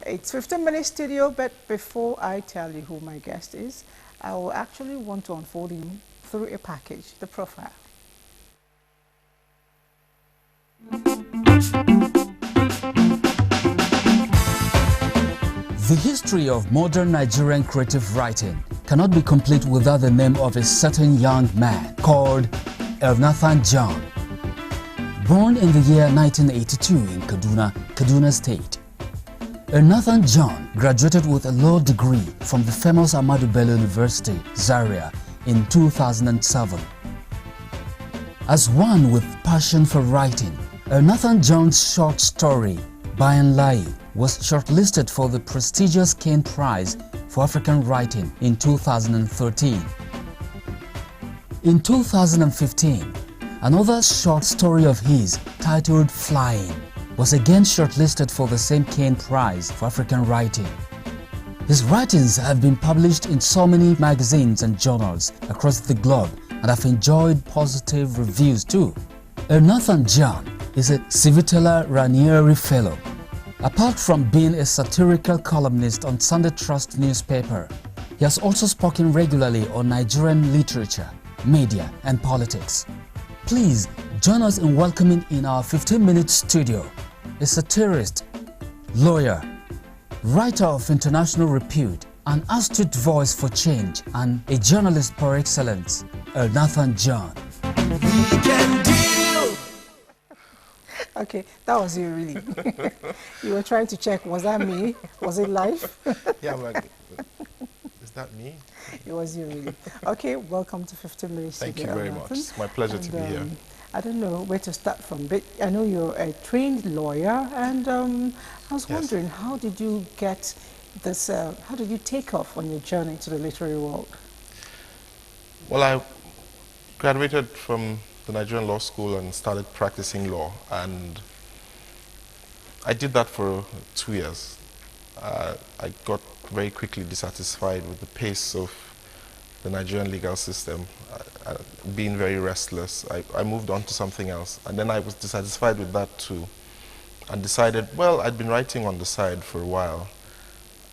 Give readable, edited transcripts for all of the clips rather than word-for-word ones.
It's 15-minute studio, but before I tell you who my guest is, I will actually want to unfold him through a package, the profile. The history of modern Nigerian creative writing cannot be complete without the name of a certain young man called Elnathan John. Born in the year 1982 in Kaduna State, Elnathan John graduated with a law degree from the famous Ahmadu Bello University, Zaria, in 2007. As one with passion for writing, Elnathan John's short story, Bayanlayi, was shortlisted for the prestigious Kane Prize for African Writing in 2013. In 2015, another short story of his, titled Flying, was again shortlisted for the same Kane Prize for African Writing. His writings have been published in so many magazines and journals across the globe and have enjoyed positive reviews too. Elnathan John is a Civitella Ranieri Fellow. Apart from being a satirical columnist on Sunday Trust newspaper, he has also spoken regularly on Nigerian literature, media, and politics. Please join us in welcoming in our 15-minute studio a satirist, lawyer, writer of international repute, an astute voice for change, and a journalist par excellence, Elnathan John. WeekendDeal! Okay, that was you really. You were trying to check, was that me? Was it live? Yeah, I'm like, is that me? It was you really. Okay, welcome to 15 Minutes. Thank you very much. It's my pleasure to be here. I don't know where to start from, but I know you're a trained lawyer, and I was wondering, how did you get this, how did you take off on your journey to the literary world? Well, I graduated from the Nigerian Law School and started practicing law, and I did that for 2 years. I got very quickly dissatisfied with the pace of the Nigerian legal system, being very restless. I moved on to something else, and then I was dissatisfied with that too, and decided, well, I'd been writing on the side for a while,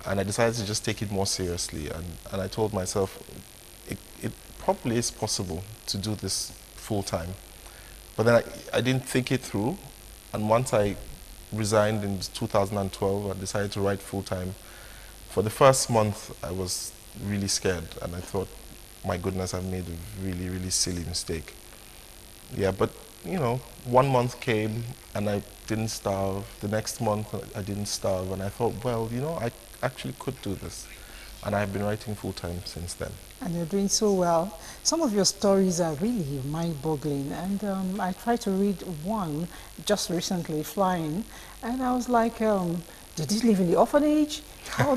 and I decided to just take it more seriously, and I told myself, it probably is possible to do this full-time. But then I didn't think it through, and once I resigned in 2012, I decided to write full-time. For the first month, I was really scared, and I thought, my goodness, I've made a really, really silly mistake. Yeah, but, you know, 1 month came, and I didn't starve. The next month, I didn't starve, and I thought, well, you know, I actually could do this. And I've been writing full-time since then. And you're doing so well. Some of your stories are really mind-boggling, and I tried to read one just recently, Flying, and I was like, did he live in the orphanage? How,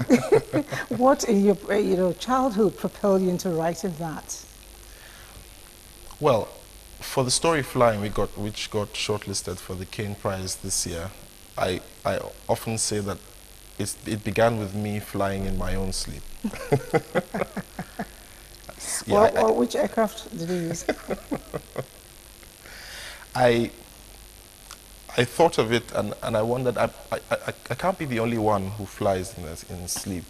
what in your childhood propelled you into writing that? Well, for the story Flying, which got shortlisted for the Kane Prize this year, I often say that it began with me flying in my own sleep. Yeah, well, which aircraft did you use? I thought of it, and I wondered, I can't be the only one who flies in sleep.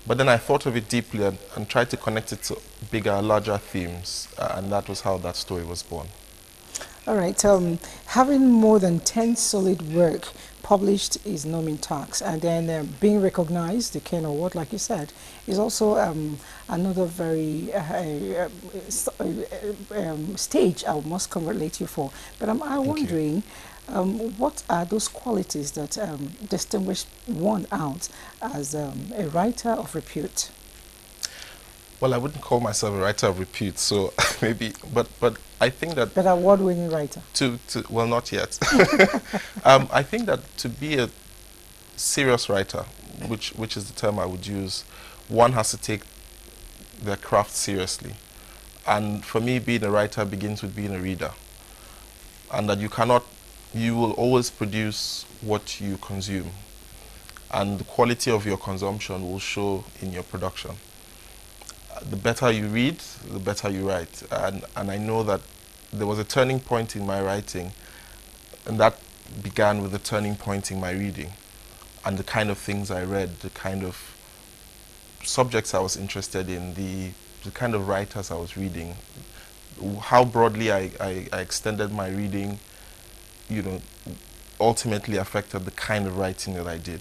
But then I thought of it deeply and tried to connect it to bigger, larger themes, and that was how that story was born. All right, having more than 10 solid work published is no mean task, and then being recognized, the Kane Award, like you said, is also another very stage I must congratulate you for. But I'm wondering, what are those qualities that distinguish one out as a writer of repute? Well, I wouldn't call myself a writer of repute, so maybe, but I think that... But award-winning writer? Well, not yet. I think that to be a serious writer, which is the term I would use, one has to take their craft seriously. And for me, being a writer begins with being a reader. And that you will always produce what you consume. And the quality of your consumption will show in your production. The better you read, the better you write. And I know that there was a turning point in my writing, and that began with a turning point in my reading. and the kind of things I read, the kind of subjects I was interested in, the kind of writers I was reading, how broadly I extended my reading, you know, ultimately affected the kind of writing that I did.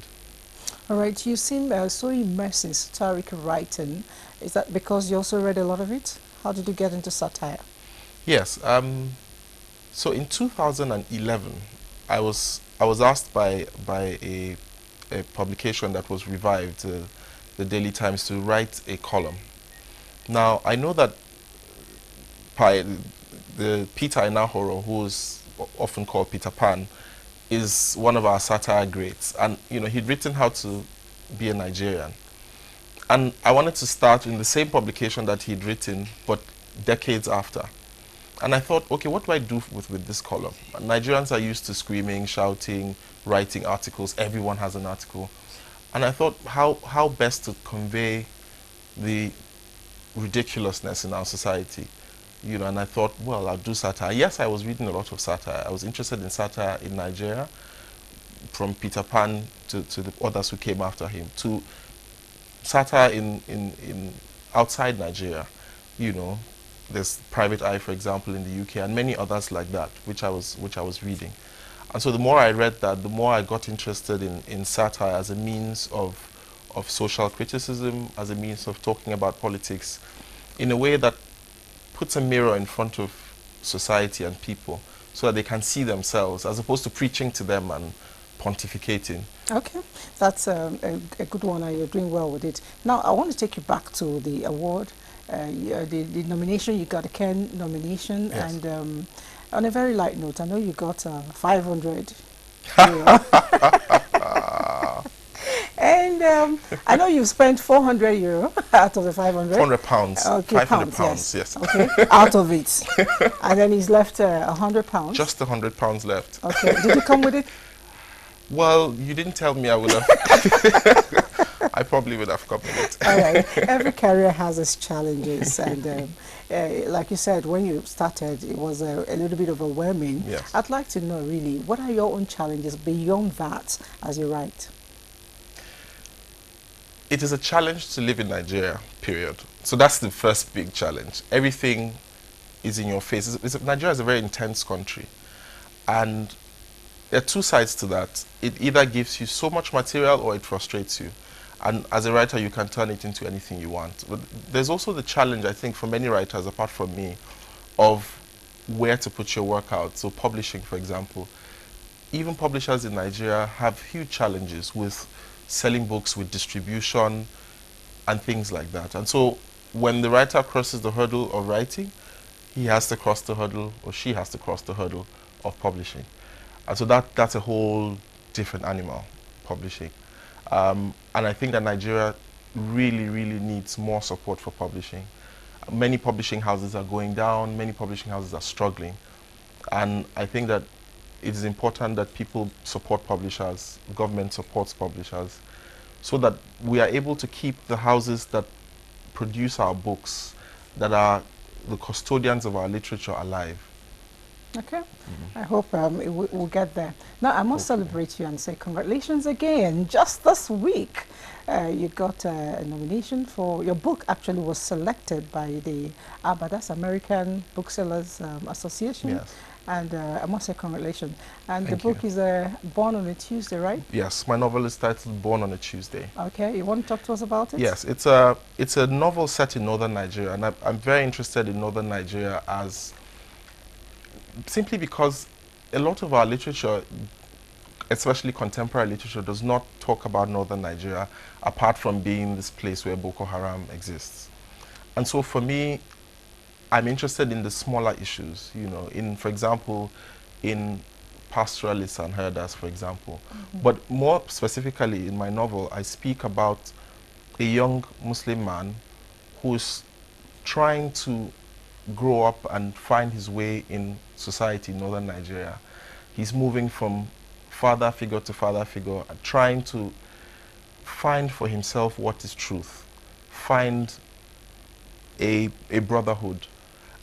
All right, you seem so immersed in satiric writing. Is that because you also read a lot of it? How did you get into satire? Yes. So in 2011, I was asked by a publication that was revived, the Daily Times, to write a column. Now I know that the Peter Inahoro, who is often called Peter Pan, is one of our satire greats, and he'd written How to Be a Nigerian, and I wanted to start in the same publication that he'd written, but decades after. And I thought, okay, what do I do with this column? Nigerians are used to screaming, shouting, writing articles. Everyone has an article. And I thought, how best to convey the ridiculousness in our society? And I thought, well, I'll do satire. Yes, I was reading a lot of satire. I was interested in satire in Nigeria, from Peter Pan to the others who came after him, to satire in outside Nigeria. There's Private Eye, for example, in the UK, and many others like that, which I was reading. And so the more I read that, the more I got interested in satire as a means of social criticism, as a means of talking about politics in a way that puts a mirror in front of society and people so that they can see themselves, as opposed to preaching to them and pontificating. Okay, that's a good one, and you're doing well with it. Now, I want to take you back to the award, the nomination. You got a Ken nomination, Yes. and on a very light note, I know you got 500 euro. And I know you spent 400 euro out of the 500. 400 pounds. Okay, 500 pounds, yes. Okay, out of it. And then he's left 100 pounds. Just 100 pounds left. Okay, did you come with it? Well, you didn't tell me I would have. I probably would have come with it. All right. Every career has its challenges, and like you said, when you started, it was a little bit overwhelming. Yes. I'd like to know, really, what are your own challenges beyond that as you write? It is a challenge to live in Nigeria, period. So that's the first big challenge. Everything is in your face. Nigeria is a very intense country, and there are two sides to that. It either gives you so much material or it frustrates you. And as a writer, you can turn it into anything you want. But there's also the challenge, I think, for many writers, apart from me, of where to put your work out. So publishing, for example. Even publishers in Nigeria have huge challenges with selling books, with distribution, and things like that. And so when the writer crosses the hurdle of writing, he has to cross the hurdle, or she has to cross the hurdle of publishing. And so that's a whole different animal, publishing. And I think that Nigeria really, really needs more support for publishing. Many publishing houses are going down, many publishing houses are struggling. And I think that it is important that people support publishers, government supports publishers, so that we are able to keep the houses that produce our books, that are the custodians of our literature, alive. Okay, I hope we'll get there. Now, I must celebrate you and say congratulations again. Just this week, you got a nomination for your book. Actually, was selected by the ABA, American Booksellers Association. Yes. And I must say congratulations. And Thank the book you. is Born on a Tuesday, right? Yes, my novel is titled Born on a Tuesday. Okay, you want to talk to us about it? Yes, it's a novel set in northern Nigeria, and I'm very interested in northern Nigeria as simply because a lot of our literature, especially contemporary literature, does not talk about northern Nigeria apart from being this place where Boko Haram exists. And so for me, I'm interested in the smaller issues, for example, in pastoralists and herders, for example. But more specifically in my novel, I speak about a young Muslim man who's trying to grow up and find his way in society in northern Nigeria. He's moving from father figure to father figure, and trying to find for himself what is truth, find a brotherhood.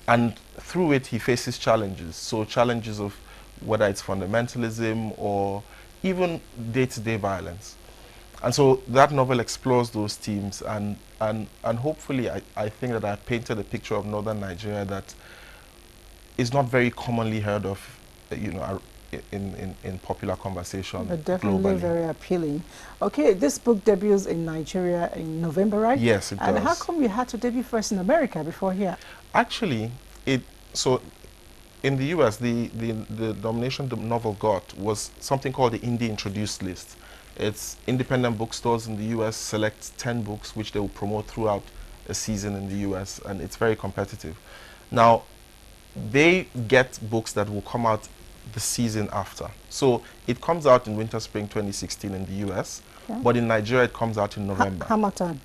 And through it, he faces challenges. So challenges of whether it's fundamentalism or even day-to-day violence. And so that novel explores those themes, and hopefully I think that I painted a picture of northern Nigeria that is not very commonly heard of, you know, in popular conversation But definitely globally. very appealing. Okay, this book debuts in Nigeria in November, right? Yes, it And does. how come you had to debut first in America before here? Actually, so in the US, the nomination the novel got was something called the Indie Introduced list. It's independent bookstores in the US select 10 books which they will promote throughout a season in the US, and it's very competitive. Now, they get books that will come out the season after. So it comes out in winter spring 2016 in the US, Okay. but in Nigeria it comes out in November. Hammer time.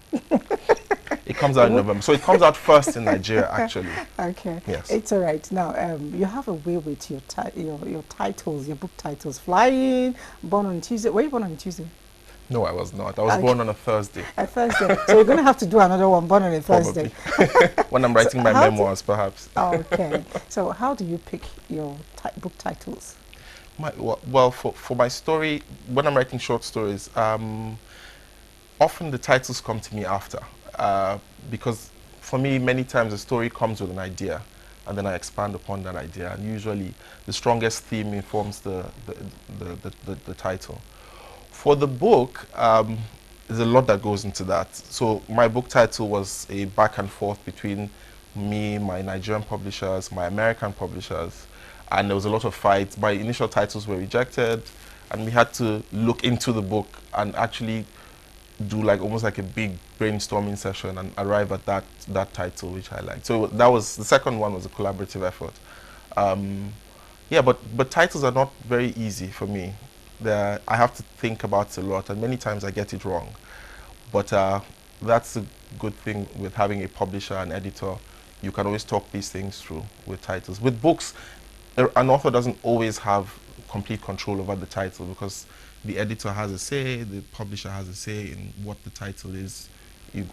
It comes out in November. So it comes out first in Nigeria, actually. Okay. Yes. It's all right. Now, you have a way with your titles, your book titles. Flying, Born on Tuesday. Were you born on Tuesday? No, I was not. I was born on a Thursday. A Thursday. So you're going to have to do another one, Born on a Thursday. When I'm writing my memoirs, perhaps. Okay. So how do you pick your book titles? Well, for my story, when I'm writing short stories, often the titles come to me after. Because for me, many times a story comes with an idea, and then I expand upon that idea. And usually the strongest theme informs the title. For the book, there's a lot that goes into that. So my book title was a back and forth between me, my Nigerian publishers, my American publishers, and there was a lot of fights. My initial titles were rejected, and we had to look into the book and actually do almost like a big brainstorming session and arrive at that title, which I liked. So that was, the second one was a collaborative effort. Yeah, but titles are not very easy for me. I have to think about it a lot, and many times I get it wrong. But that's a good thing with having a publisher and editor. You can always talk these things through with titles. With books, an author doesn't always have complete control over the title, because the editor has a say, the publisher has a say in what the title is. You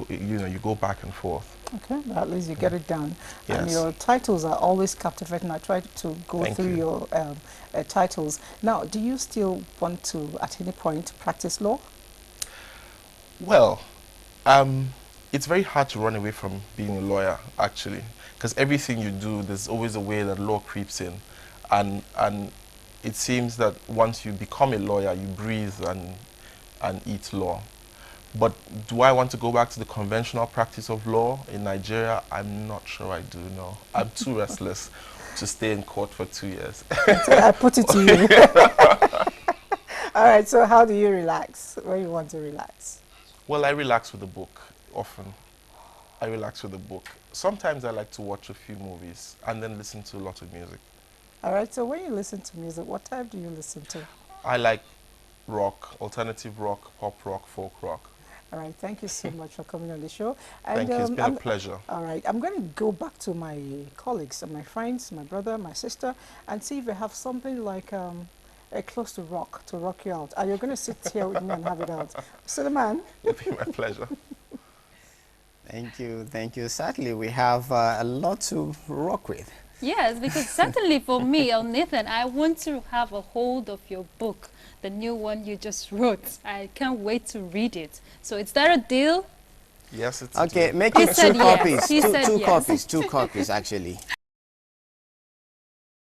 go back and forth. Okay, but at least you get it done. Yes. And your titles are always captivating. I try to go through your titles. Now, do you still want to, at any point, practice law? Well, it's very hard to run away from being a lawyer, actually, because everything you do, there's always a way that law creeps in. And it seems that once you become a lawyer, you breathe and eat law. But do I want to go back to the conventional practice of law in Nigeria? I'm not sure I do, no. I'm too restless to stay in court for 2 years. So I put it to you. All right, so how do you relax? When you want to relax? Well, I relax with a book, often. I relax with a book. Sometimes I like to watch a few movies and then listen to a lot of music. All right, so when you listen to music, what type do you listen to? I like rock, alternative rock, pop rock, folk rock. All right, thank you so much for coming on the show. And, thank you, it's been a pleasure. All right, I'm going to go back to my colleagues and my friends, my brother, my sister, and see if they have something like close to rock you out. Are you going to sit here with me and have it out? Suleiman? It'll be my pleasure. Thank you. Certainly, we have a lot to rock with. Yes, because certainly for me, Nathan, I want to have a hold of your book, the new one you just wrote. I can't wait to read it. So is that a deal? Yes, it's okay. a deal. Make it two copies. He said Two yes. copies. Two copies, actually.